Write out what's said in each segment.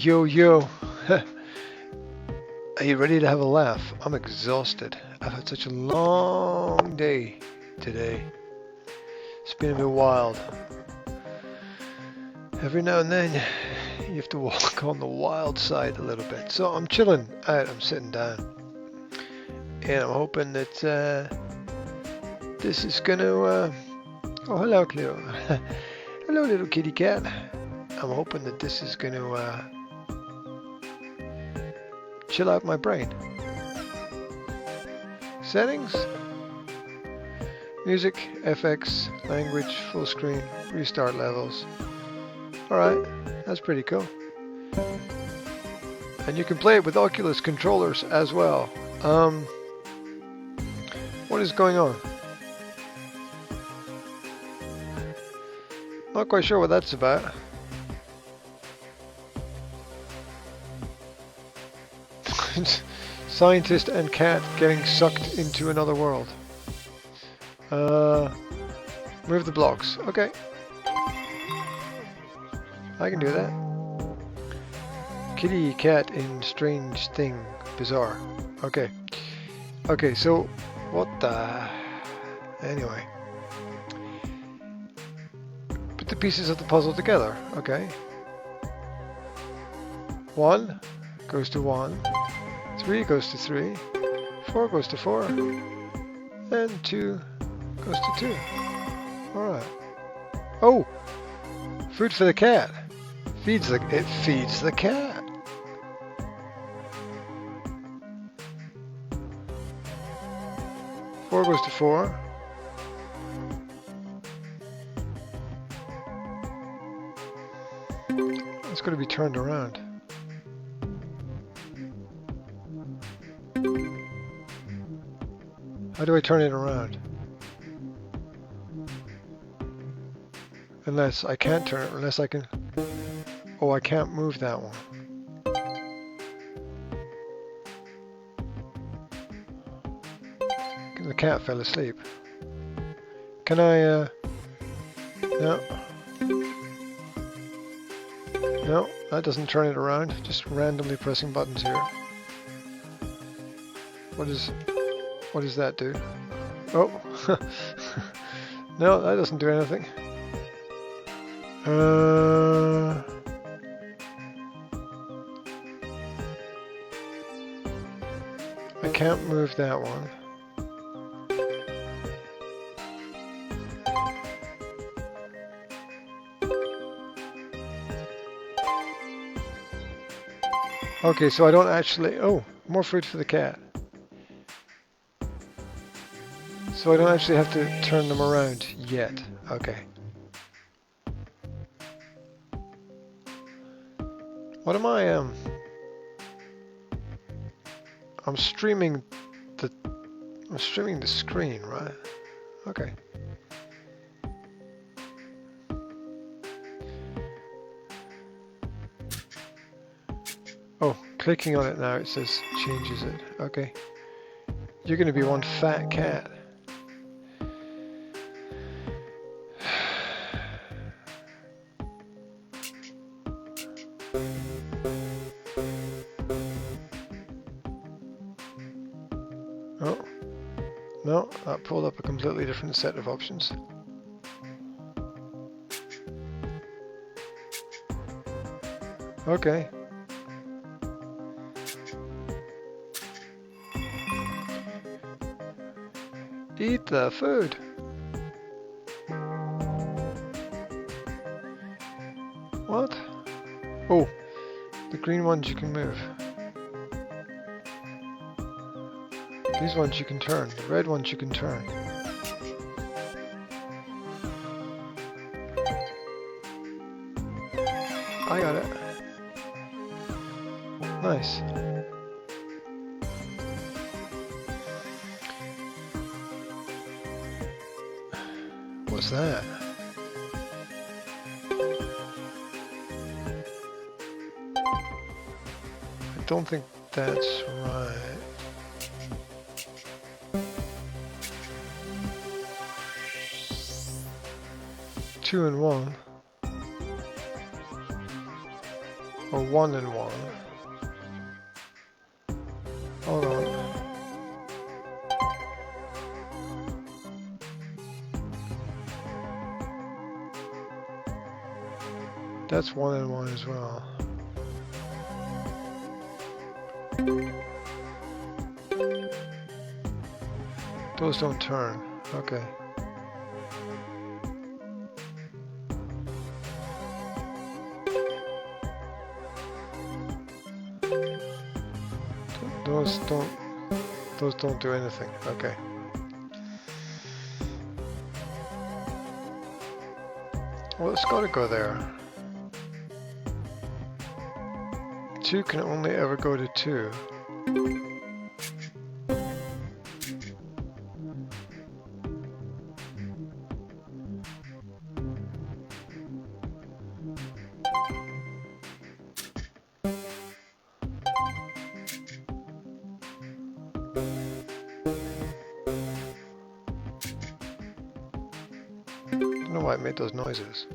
Yo, yo. Are you ready to have a laugh? I'm exhausted. I've had such a long day today. It's been a bit wild. Every now and then you have to walk on the wild side a little bit. So I'm chilling out, I'm sitting down. And I'm hoping that this is gonna... oh, hello, Cleo. Hello, little kitty cat. I'm hoping that this is gonna chill out my brain. Settings, music, FX, language, full screen, restart levels. Alright, that's pretty cool. And you can play it with Oculus controllers as well. What is going on? Not quite sure what that's about. Scientist and cat getting sucked into another world. Move the blocks. Okay. I can do that. Kitty cat in strange thing. Bizarre. Okay. Okay, so what the... Anyway. Put the pieces of the puzzle together. Okay. 1 goes to 1. 3 goes to 3, 4 goes to 4, and 2 goes to 2. Alright. Oh! Food for the cat. It feeds the cat. Four goes to 4. It's going to be turned around. How do I turn it around? Unless I can't turn it, unless I can... Oh, I can't move that one. The cat fell asleep. Can I, No. No, that doesn't turn it around. Just randomly pressing buttons here. What does that do? Oh! No, that doesn't do anything. I can't move that one. Okay, so I don't actually... Oh, more fruit for the cat. So I don't actually have to turn them around yet. Okay. What am I, I'm streaming the screen, right? Okay. Oh, clicking on it now, it says changes it. Okay. You're going to be one fat cat. Oh, no, that pulled up a completely different set of options. Okay. Eat the food. What? Oh, the green ones you can move. These ones you can turn. The red ones you can turn. I got it. Nice. What's that? I don't think that's right. Two and one. Or 1 and 1. Hold on. That's 1 and 1 as well. Those don't turn. Okay. Those don't do anything. Okay. Well, it's got to go there. 2 can only ever go to 2. I don't know why it made those noises.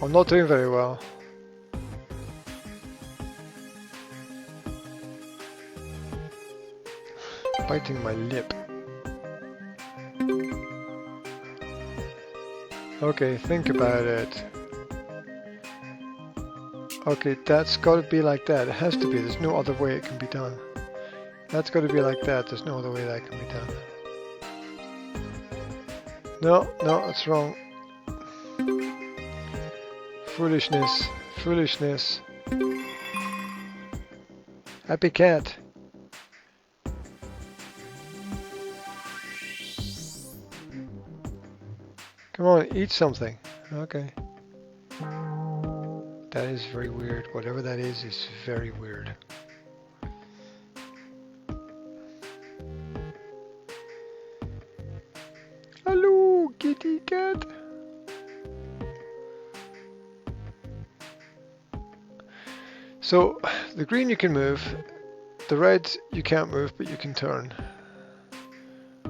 I'm not doing very well. Biting my lip. Okay, think about it. Okay, that's got to be like that. It has to be. There's no other way it can be done. That's got to be like that. There's no other way that can be done. No, that's wrong. Foolishness. Foolishness. Happy cat. Come on, eat something. Okay. That is very weird. Whatever that is very weird. Hello, kitty cat. So, the green you can move, the red you can't move, but you can turn.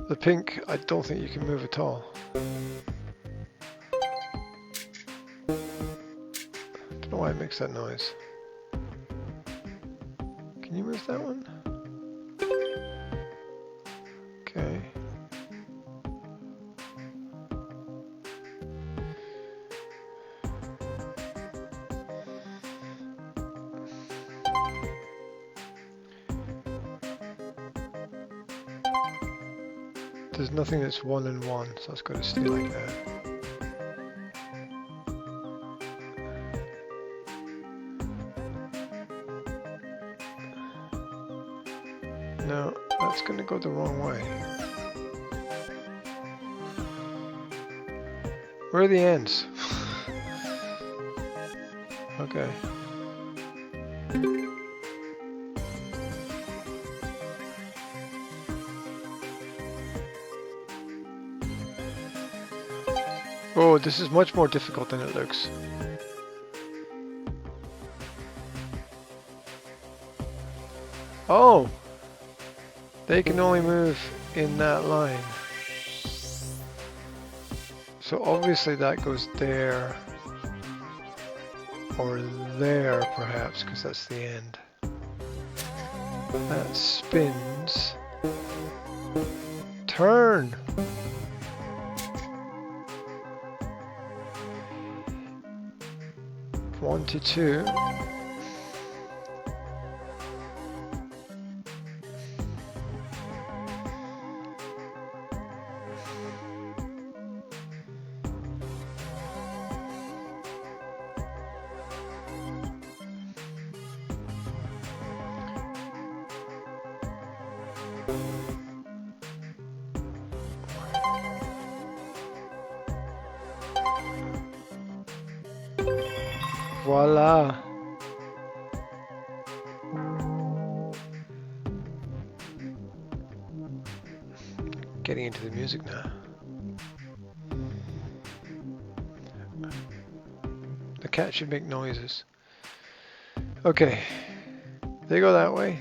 The pink, I don't think you can move at all. Don't know why it makes that noise. Can you move that one? Okay. There's nothing that's 1 and 1, so it's got to stay like that. No, that's going to go the wrong way. Where are the ends? Okay. Oh, this is much more difficult than it looks. Oh! They can only move in that line. So obviously that goes there. Or there, perhaps, because that's the end. That spins. Turn! 1 to 2. Voila! Getting into the music now. The cat should make noises. Okay. They go that way.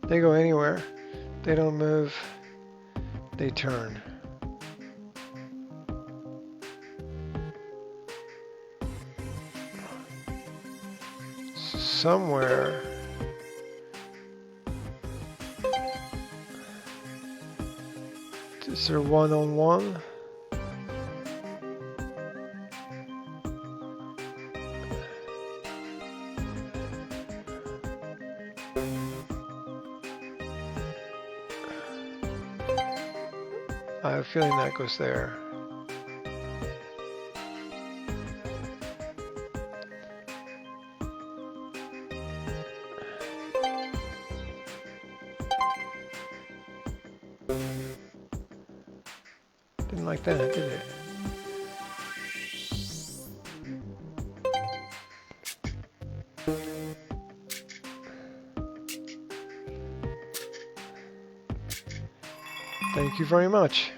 They go anywhere. They don't move. They turn. somewhere. Is there one-on-one? I have a feeling that goes there. Didn't like that, did it? Thank you very much.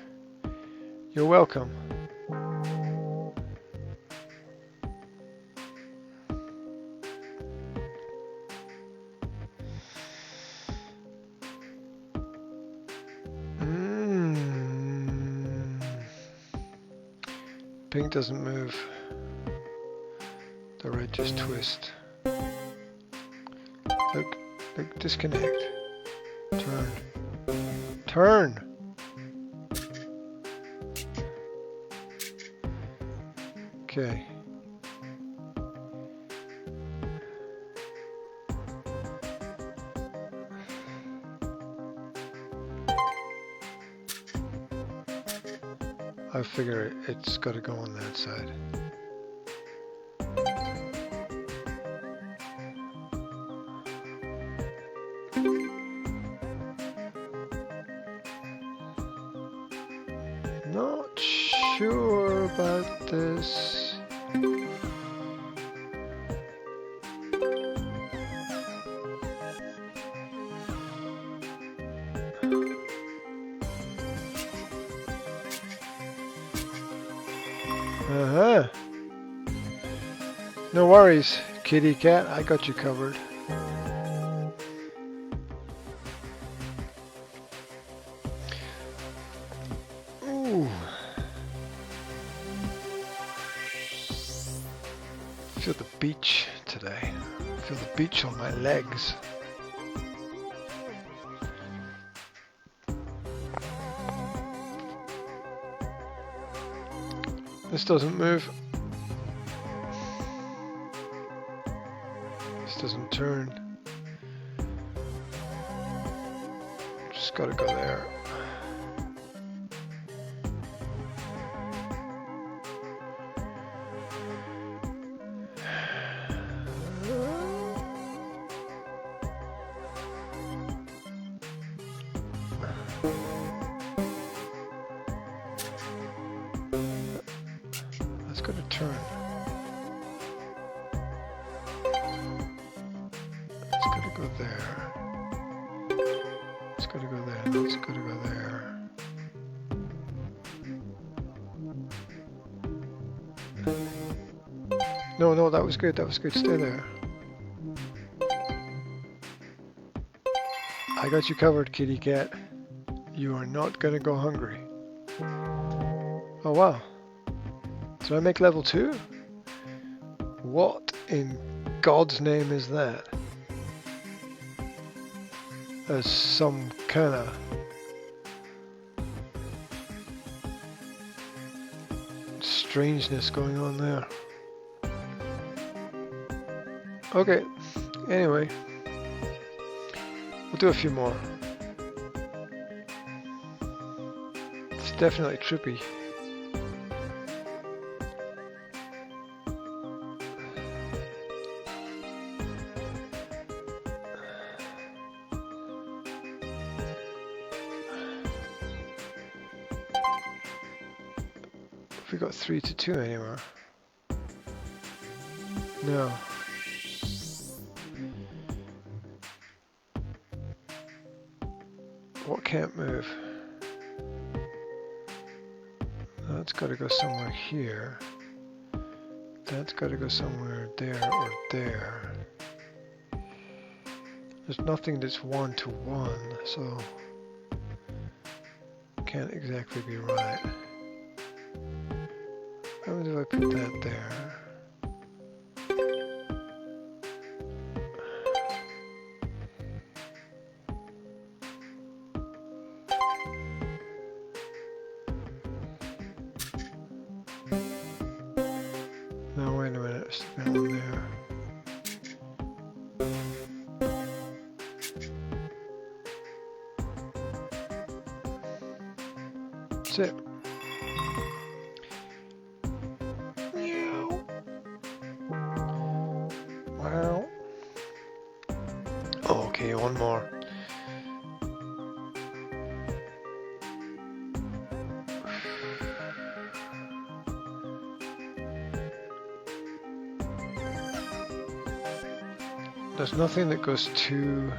You're welcome. Pink doesn't move. The red just twists. Look, disconnect. Turn. Turn! Okay. I figure it's got to go on that side. Not sure about this. Uh-huh. No worries, kitty cat. I got you covered. Ooh. Feel the beach today. Feel the beach on my legs. This doesn't move. This doesn't turn. Just gotta go there. It's gonna turn. It's gonna go there. It's gonna go there. And it's gonna go there. No, that was good. That was good. Stay there. I got you covered, kitty cat. You are not gonna go hungry. Oh wow. Did I make level 2? What in God's name is that? There's some kind of strangeness going on there. Okay, anyway, we'll do a few more. It's definitely trippy. We got 3-2 anymore. No. What can't move? That's got to go somewhere here. That's got to go somewhere there or there. There's nothing that's 1-to-1, so can't exactly be right. How do I put that there? That's it. MEOW. Wow. Okay, one more. There's nothing that goes to...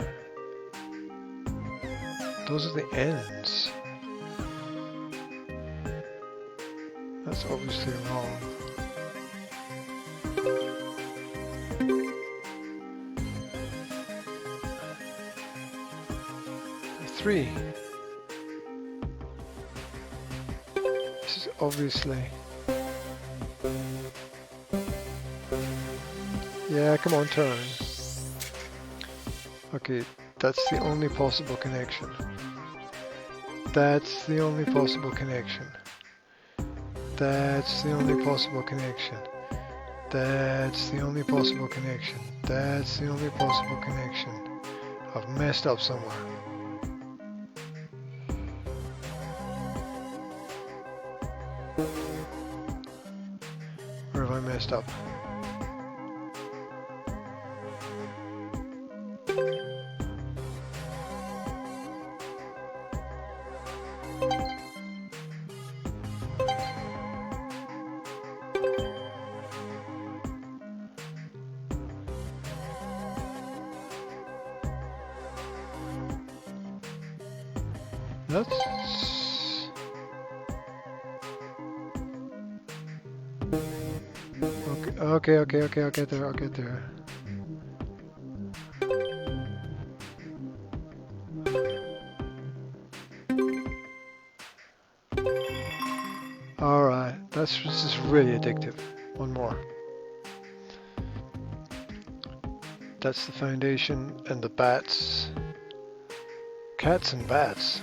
Those are the ends. That's obviously wrong. Three. This is obviously... Yeah, come on, turn. Okay, that's the only possible connection. That's the only possible connection. That's the only possible connection. That's the only possible connection. That's the only possible connection. I've messed up somewhere. Where have I messed up? That's... Okay, I'll get there. Alright, this is really addictive. One more. That's the foundation and the bats. Cats and bats.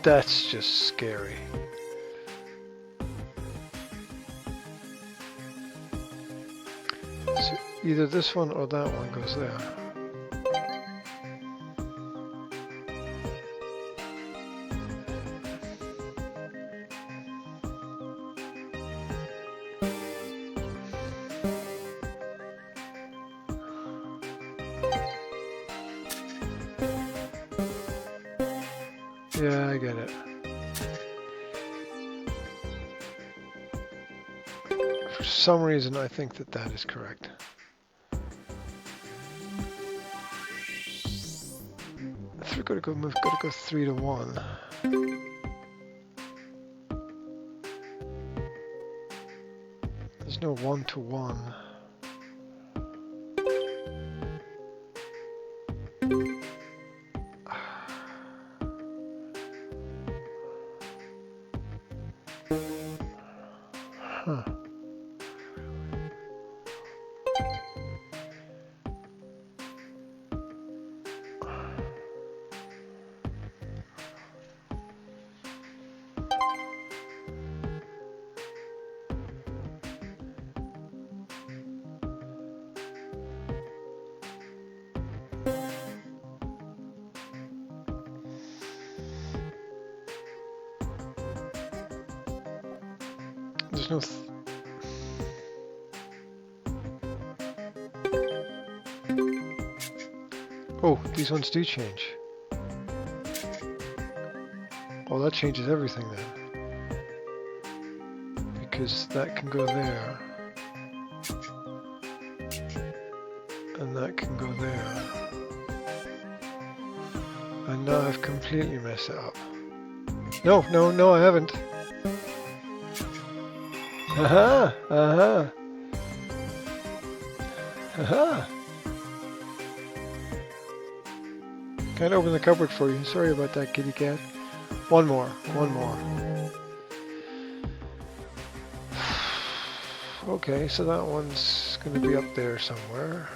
That's just scary. So either this one or that one goes there. Yeah, I get it. For some reason, I think that that is correct. If we're going to go move, got to go 3 to 1. There's no 1 to 1. Huh. There's no... Oh, these ones do change. Oh, that changes everything then. Because that can go there. And that can go there. And now I've completely messed it up. No, I haven't. Aha! Aha! Aha! Can't open the cupboard for you. Sorry about that, kitty cat. One more. Okay, so that one's going to be up there somewhere.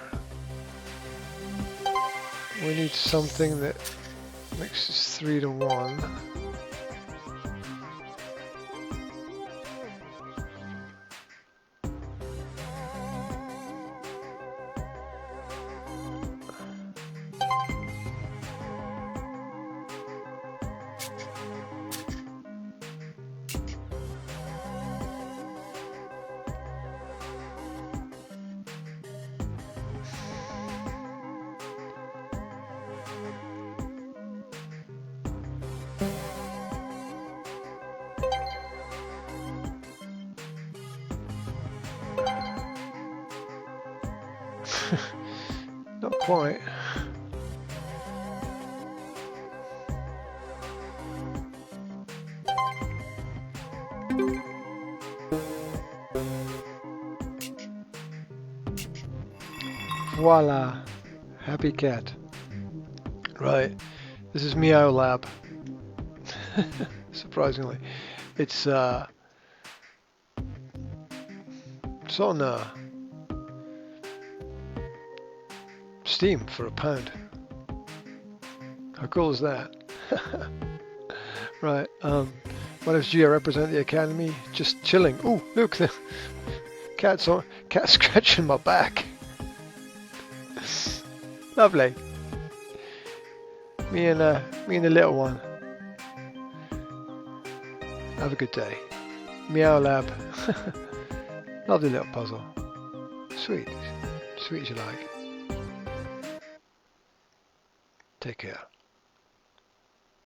We need something that mixes 3 to 1. Not quite. Voila. Happy cat. Right. This is MEOW Lab. Surprisingly. It's on Steam for £1. How cool is that? Right. What does Gia represent the Academy? Just chilling. Ooh, look, the cat scratching my back. Lovely. Me and the little one. Have a good day. MEOW Lab. Lovely little puzzle. Sweet. Sweet as you like. Take care.